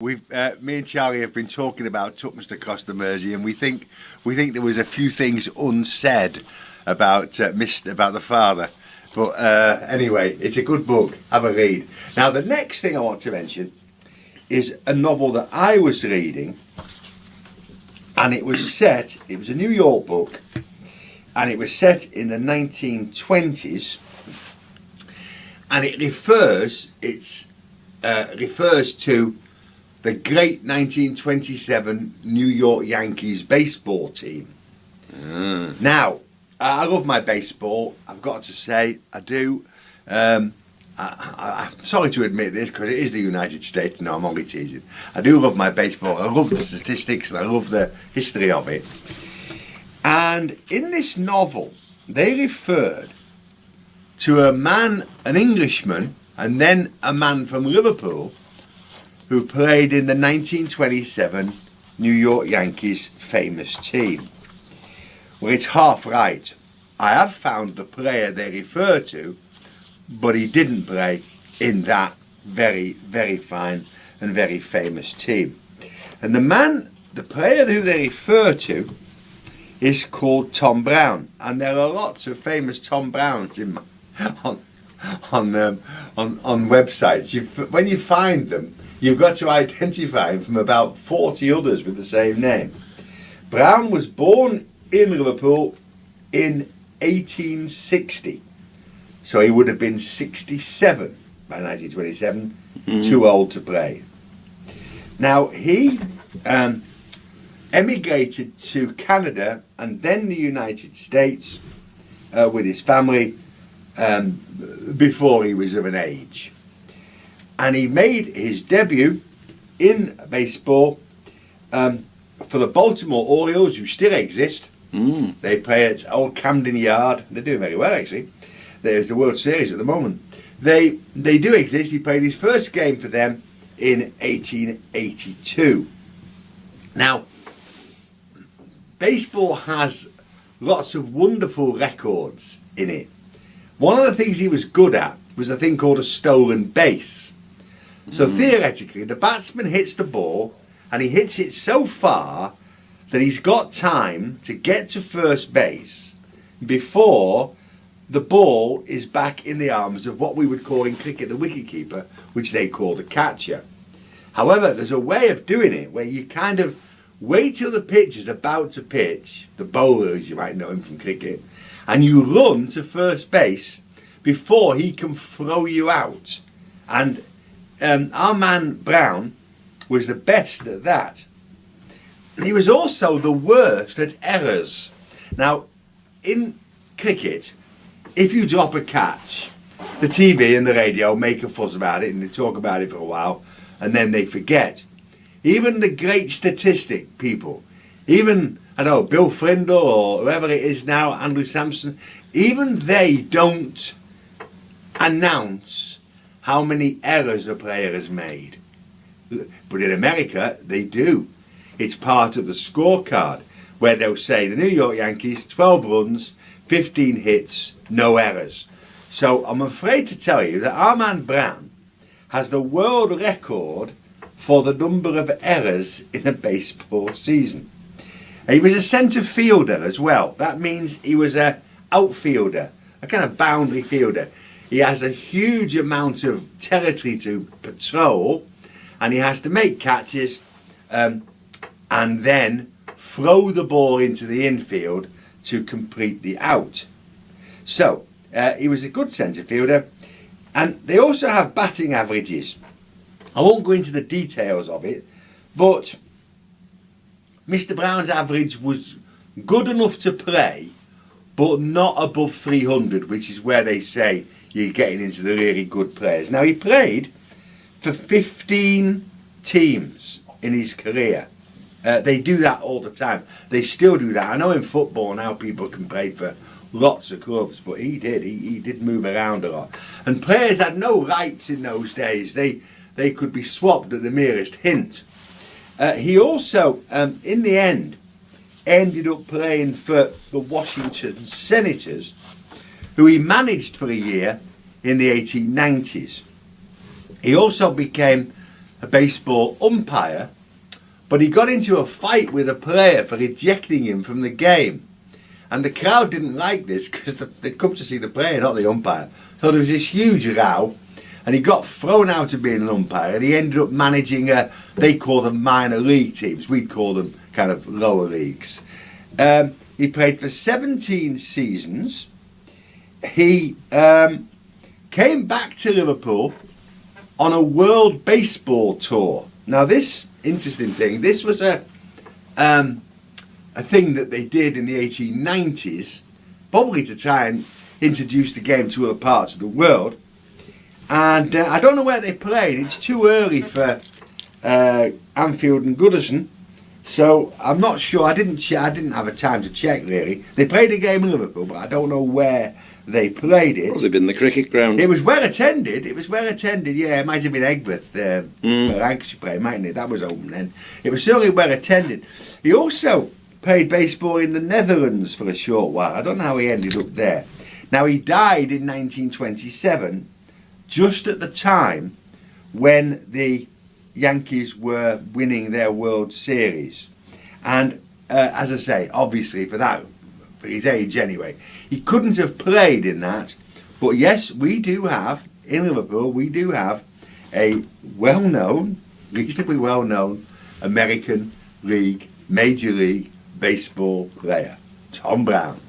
Me and Charlie have been talking about Tuckmust across the Mersey, and we think there was a few things unsaid about about the father. But anyway, it's a good book. Have a read. Now, the next thing I want to mention is a novel that I was reading, and it was a New York book, and it was set in the 1920s, and it refers to the great 1927 New York Yankees baseball team. Now, I love my baseball. I've got to say, I do. I'm sorry to admit this because it is the United States. No, I'm only teasing. I do love my baseball. I love the statistics and I love the history of it. And in this novel, they referred to an Englishman, and then a man from Liverpool who played in the 1927 New York Yankees famous team. Well, it's half right. I have found the player they refer to, but he didn't play in that very, very fine and very famous team. And the player who they refer to is called Tom Brown, and there are lots of famous Tom Browns on websites. When you find them, you've got to identify him from about 40 others with the same name. Brown was born in Liverpool in 1860, so he would have been 67 by 1927, too old to play. Now, he emigrated to Canada and then the United States with his family before he was of an age. And he made his debut in baseball for the Baltimore Orioles, who still exist. They play at Old Camden Yard. They're doing very well, actually. There's the World Series at the moment. They do exist. He played his first game for them in 1882. Now, baseball has lots of wonderful records in it. One of the things he was good at was a thing called a stolen base. So theoretically, the batsman hits the ball and he hits it so far that he's got time to get to first base before the ball is back in the arms of what we would call in cricket the wicketkeeper, which they call the catcher. However, there's a way of doing it where you kind of wait till the pitcher's about to pitch, the bowler, as you might know him from cricket, and you run to first base before he can throw you out. And our man Brown was the best at that. He was also the worst at errors. Now, in cricket, if you drop a catch, the TV and the radio make a fuss about it and they talk about it for a while and then they forget. Even the great statistic people, even, I don't know, Bill Frindle or whoever it is now, Andrew Sampson, even they don't announce how many errors a player has made. But in America, they do. It's part of the scorecard where they'll say the New York Yankees, 12 runs, 15 hits, no errors. So I'm afraid to tell you that our man Brown has the world record for the number of errors in a baseball season. He was a centre fielder as well. That means he was an outfielder, a kind of boundary fielder. He has a huge amount of territory to patrol, and he has to make catches and then throw the ball into the infield to complete the out. So he was a good centre fielder, and they also have batting averages. I won't go into the details of it, but Mr. Brown's average was good enough to play, but not above 300, which is where they say you're getting into the really good players. Now, he played for 15 teams in his career. They do that all the time. They still do that. I know in football now people can play for lots of clubs, but he did. He did move around a lot. And players had no rights in those days. They could be swapped at the merest hint. He also, in the end, ended up playing for the Washington Senators, who he managed for a year in the 1890s. He also became a baseball umpire, but he got into a fight with a player for ejecting him from the game. And the crowd didn't like this because they'd come to see the player, not the umpire. So there was this huge row, and he got thrown out of being an umpire, and he ended up managing they call them minor league teams. We'd call them kind of lower leagues. He played for 17 seasons. He came back to Liverpool on a World Baseball Tour. Now, this interesting thing, this was a thing that they did in the 1890s, probably to try and introduce the game to other parts of the world. And I don't know where they played. It's too early for Anfield and Goodison, so I'm not sure. I didn't have a time to check really. They played a game in Liverpool, but I don't know where they played it. Probably been the cricket ground. It was well attended. Yeah, it might have been Egberth, where Lancashire played, mightn't it? That was open then. It was certainly well attended. He also played baseball in the Netherlands for a short while. I don't know how he ended up there. Now, he died in 1927, just at the time when the Yankees were winning their World Series. And as I say, obviously for his age anyway, he couldn't have played in that. But yes, we do have, in Liverpool, we do have a well-known, reasonably well-known American League, Major League Baseball player, Tom Brown.